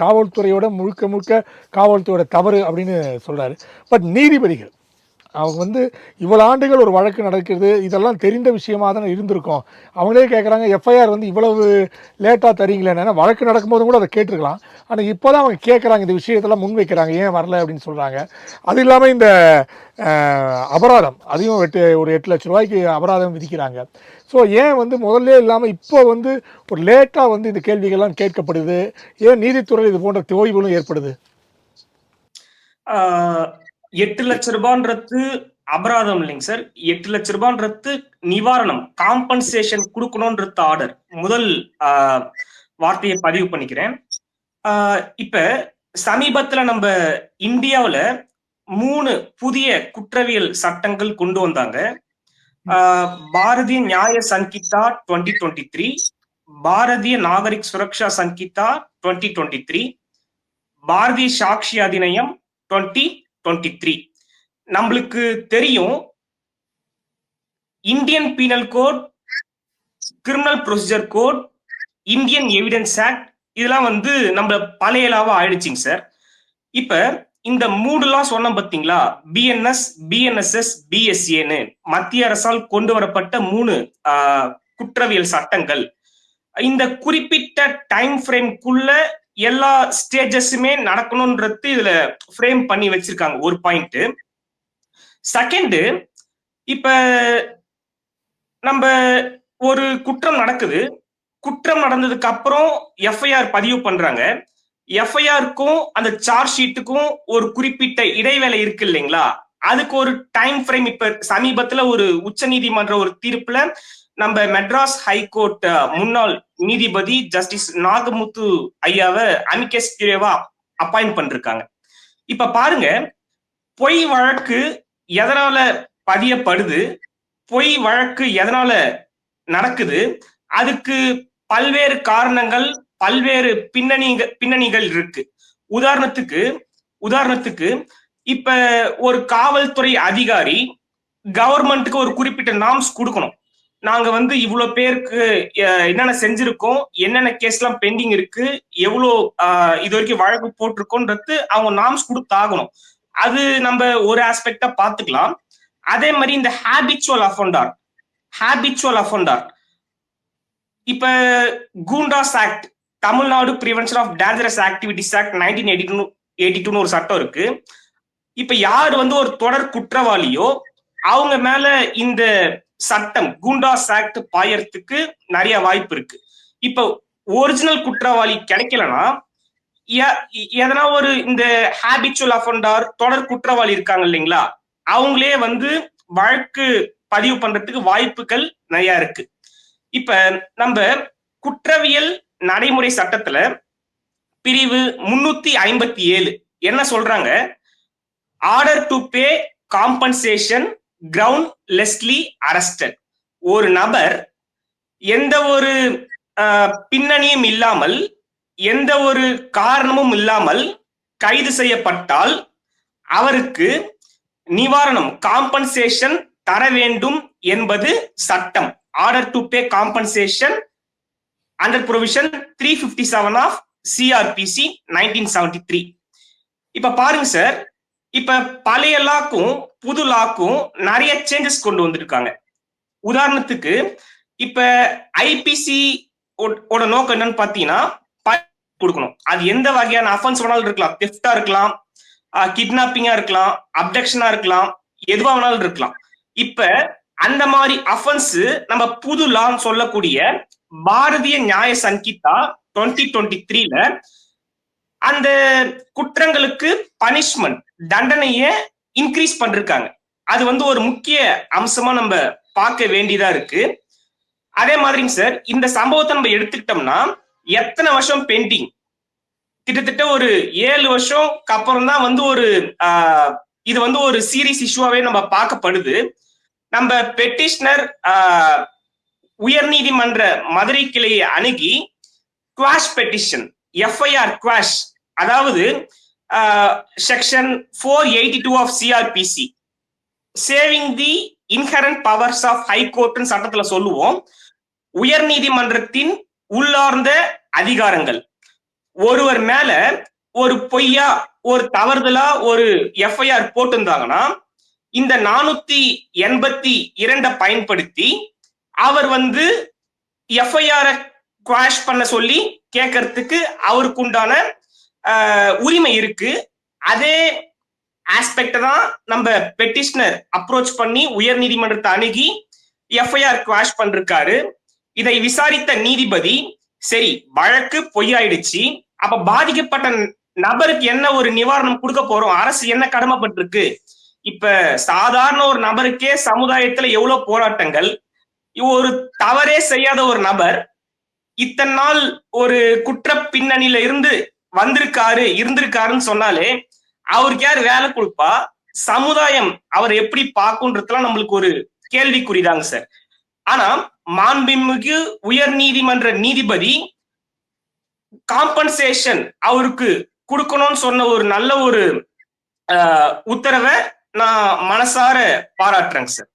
காவல்துறையோட முழுக்க முழுக்க காவல்துறையோட தவறு அப்படின்னு சொல்றாரு. பட் நீதிபதிகள் அவங்க வந்து இவ்வளோ ஆண்டுகள் ஒரு வழக்கு நடக்கிறது, இதெல்லாம் தெரிந்த விஷயமா தானே இருந்திருக்கும். அவங்களே கேட்குறாங்க, எஃப்ஐஆர் வந்து இவ்வளவு லேட்டாக தரீங்களேன்னா, வழக்கு நடக்கும்போது கூட அதை கேட்டிருக்கலாம். ஆனால் இப்போ தான் அவங்க கேட்குறாங்க, இந்த விஷயத்தெல்லாம் முன்வைக்கிறாங்க, ஏன் வரல அப்படின்னு சொல்கிறாங்க. அது இல்லாமல் இந்த அபராதம் அதையும் ஒரு 8 லட்ச ரூபாய்க்கு அபராதம் விதிக்கிறாங்க. ஸோ ஏன் வந்து முதல்ல இல்லாமல் இப்போ வந்து ஒரு லேட்டாக வந்து இந்த கேள்விகள்லாம் கேட்கப்படுது, ஏன் நீதித்துறையில் இது போன்ற தொய்வுகளும் ஏற்படுது? 8 லட்சம் ரூபான்றது அபராதம் இல்லைங்க சார். 8 லட்சம் ரூபான்றது நிவாரணம், காம்பன்சேஷன் கொடுக்கணும்ன்றது ஆர்டர். முதல் வார்த்தையை பதிவு பண்ணிக்கிறேன். இப்ப சமீபத்துல நம்ம இந்தியாவுல 3 புதிய குற்றவியல் சட்டங்கள் கொண்டு வந்தாங்க. பாரதிய நியாய சங்கிதா 2023, பாரதிய நாகரிக் சுரக்ஷா சங்கிதா 2023, பாரதிய சாட்சி அதிநியம் 2023. நம்மளுக்கு தெரியும், Indian Penal Code, criminal procedure code, Indian Evidence Act இதெல்லாம் வந்து நம்ம பழைய லாவா ஆயிடுச்சுங்க சார். இப்ப இந்த 3 லா சொன்ன பாத்தீங்களா, பிஎன்எஸ், பிஎன்எஸ்எஸ், பிஎஸ்ஏன்னு மத்திய அரசால் கொண்டு வரப்பட்ட 3 குற்றவியல் சட்டங்கள். இந்த குறிப்பிட்ட டைம் ஃப்ரேம்குள்ள எல்லா ஸ்டேஜஸுமே நடக்கணும்ன்றது இதுல ஃப்ரேம் பண்ணி வச்சிருக்காங்க. ஒரு பாயிண்ட். செகண்ட், இப்ப நம்ம ஒரு குற்றம் நடக்குது, குற்றம் நடந்ததுக்கு அப்புறம் எஃப்ஐஆர் பதிவு பண்றாங்க. எஃப்ஐஆருக்கும் அந்த சார்ஜ் ஷீட்டுக்கும் ஒரு குறிப்பிட்ட இடைவேளை இருக்கு இல்லைங்களா, அதுக்கு ஒரு டைம் ஃப்ரேம். இப்ப சமீபத்துல ஒரு உச்ச நீதிமன்ற ஒரு தீர்ப்புல நம்ம மெட்ராஸ் ஹைகோர்ட் முன்னாள் நீதிபதி ஜஸ்டிஸ் நாகமுத்து ஐயாவை அமிகஸ் கியூரேவா அப்பாயிண்ட் பண்ணிருக்காங்க. இப்ப பாருங்க, பொய் வழக்கு எதனால பதியப்படுது, பொய் வழக்கு எதனால நடக்குது, அதுக்கு பல்வேறு காரணங்கள், பல்வேறு பின்னணிகள் இருக்கு. உதாரணத்துக்கு இப்ப ஒரு காவல்துறை அதிகாரி கவர்மெண்ட்டுக்கு ஒரு குறிப்பிட்ட நார்ம்ஸ் கொடுக்கணும். நாங்க வந்து இவ்வளவு பேருக்கு என்னென்ன செஞ்சிருக்கோம், என்னென்ன கேஸ் எல்லாம் பெண்டிங் இருக்கு, எவ்வளவு இது வரைக்கும் வழக்கு போட்டிருக்கோன்றது அவங்க நார்ம்ஸ் கொடுத்தாகணும். அது நம்ம ஒரு ஆஸ்பெக்டா பாத்துக்கலாம். அதே மாதிரி இந்த ஹேபிச்சுவல் அஃபெண்டர், இப்ப Goondas act, Tamil Nadu prevention of dangerous activities act 1982 ஒரு சட்டம் இருக்கு. இப்ப யார் வந்து ஒரு தொடர் குற்றவாளியோ அவங்க மேல இந்த சட்டம் கூண்டாஸ் ஆக்ட் பாயறதுக்கு நிறைய வாய்ப்பு இருக்கு. இப்ப ஒரிஜினல் குற்றவாளி கிடைக்கலன்னா எதனா ஒரு இந்த ஹேபிச்சுவல் அஃபெண்டர் தொடர் குற்றவாளி இருக்காங்க இல்லைங்களா, அவங்களே வந்து வழக்கு பதிவு பண்றதுக்கு வாய்ப்புகள் நிறைய இருக்கு. இப்ப நம்ம குற்றவியல் நடைமுறை சட்டத்துல பிரிவு 357 என்ன சொல்றாங்க, order to pay compensation groundlessly arrested. ஒரு நபர் எந்த ஒரு பின்னணியும் இல்லாமல், எந்த ஒரு காரணமும் இல்லாமல் கைது செய்யப்பட்டால் அவருக்கு நிவாரணம், காம்பன்சேஷன் தர வேண்டும் என்பது சட்டம். Order to pay compensation under provision 357 of CrPC 1973. இப்ப பாருங்க சார், இப்ப பழைய லாக்கும் புது லாக்கும் நிறைய சேஞ்சஸ் கொண்டு வந்திருக்காங்க. உதாரணத்துக்கு இப்ப ஐபிசி ஓட நோக்கம் என்னன்னு பாத்தீங்கன்னா கொடுக்கணும். அது எந்த வகையான அஃபென்ஸ் வேணாலும் இருக்கலாம், தெஃப்டா இருக்கலாம், கிட்னாப்பிங்கா இருக்கலாம், அப்டக்ஷனா இருக்கலாம், எதுவா வேணாலும் இருக்கலாம். இப்ப அந்த மாதிரி அஃபென்ஸ் நம்ம புது லான்னு சொல்லக்கூடிய பாரதிய நியாய சங்கிதா 2023ல அந்த குற்றங்களுக்கு பனிஷ்மெண்ட், தண்டனையை இன்க்ரீஸ் பண்ணிருக்காங்க. அது வந்து ஒரு முக்கிய அம்சமா நம்ம பார்க்க வேண்டியதா இருக்கு. அதே மாதிரிங்க சார், இந்த சம்பவத்தை நம்ம எடுத்துக்கிட்டோம்னா எத்தனை வருஷம் பெண்டிங், கிட்டத்தட்ட ஒரு 7 வருஷம்க்கு அப்புறம் தான் வந்து ஒரு இது வந்து ஒரு சீரியஸ் இஷ்யூவாவே நம்ம பார்க்கப்படுது. நம்ம பெட்டிஷனர் உயர் நீதிமன்ற மதுரை கிளையை அணுகி குவாஷ் பெட்டிஷன், எஃப்ஐஆர் குவாஷ், அதாவது section 482 of CrPC, saving the inherent powers of high court சட்டத்துல சொல்லுவோம். உயர் நீதிமன்றத்தின் உள்ளார்ந்த அதிகாரங்கள், ஒருவர் மேல ஒரு பொய்யா ஒரு தவறுதலா ஒரு எஃப்ஐஆர் போட்டிருந்தாங்கன்னா இந்த 482 பயன்படுத்தி அவர் வந்து எஃப்ஐஆர் குவாஷ் பண்ண சொல்லி கேட்கறதுக்கு அவருக்கு உண்டான உரிமை இருக்கு. அதே ஆஸ்பெக்ட் தான் நம்ம பெட்டிஷனர் அப்ரோச் பண்ணி உயர் நீதிமன்றத்தை அணுகி எஃப்ஐஆர் குவாஷ் பண்ணிருக்காரு. இதை விசாரித்த நீதிபதி சரி வழக்கு பொய்யாயிடுச்சு, அப்ப பாதிக்கப்பட்ட நபருக்கு என்ன ஒரு நிவாரணம் கொடுக்க போறோம், அரசு என்ன கடமைப்பட்டிருக்கு. இப்ப சாதாரண ஒரு நபருக்கே சமுதாயத்துல எவ்வளவு போராட்டங்கள், ஒரு தவறே செய்யாத ஒரு நபர் இத்தனை நாள் ஒரு குற்ற பின்னணியில இருந்து இருந்திருக்காருன்னு சொன்னாலே அவருக்கு யார் வேலை கொடுப்பா, சமுதாயம் அவர் எப்படி பார்க்கும்ன்றதுலாம் நம்மளுக்கு ஒரு கேள்விக்குறிதாங்க சார். ஆனா மாண்புமிகு உயர் நீதிமன்ற நீதிபதி காம்பன்சேஷன் அவருக்கு கொடுக்கணும்னு சொன்ன ஒரு நல்ல ஒரு உத்தரவை நான் மனசார பாராட்டுறேங்க சார்.